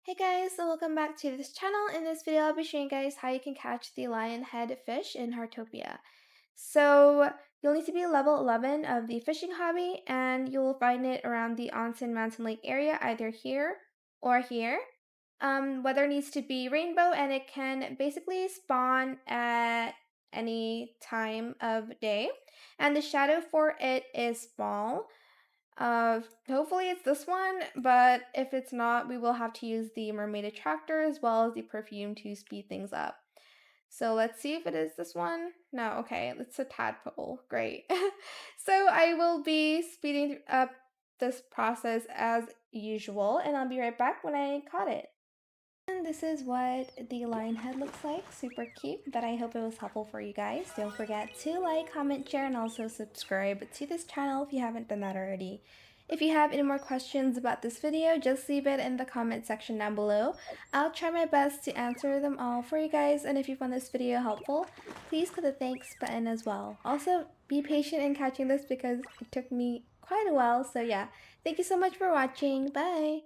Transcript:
Hey guys, so welcome back to this channel. In this video, I'll be showing you guys how you can catch the Lionhead Fish in Heartopia. So you'll need to be level 11 of the fishing hobby, and you'll find it around the Onsen Mountain Lake area, either here or here. Weather needs to be rainbow, and it can basically spawn at any time of day. And the shadow for it is small. Hopefully it's this one, but if it's not, we will have to use the Mermaid Attractor as well as the Perfume to speed things up. So let's see if it is this one. No, okay, it's a tadpole. Great. So I will be speeding up this process as usual, and I'll be right back when I caught it. And this is what the lion head looks like. Super cute, but I hope it was helpful for you guys. Don't forget to like, comment, share, and also subscribe to this channel if you haven't done that already. If you have any more questions about this video, just leave it in the comment section down below. I'll try my best to answer them all for you guys, and if you found this video helpful, please click the thanks button as well. Also, be patient in catching this because it took me quite a while, so yeah. Thank you so much for watching. Bye!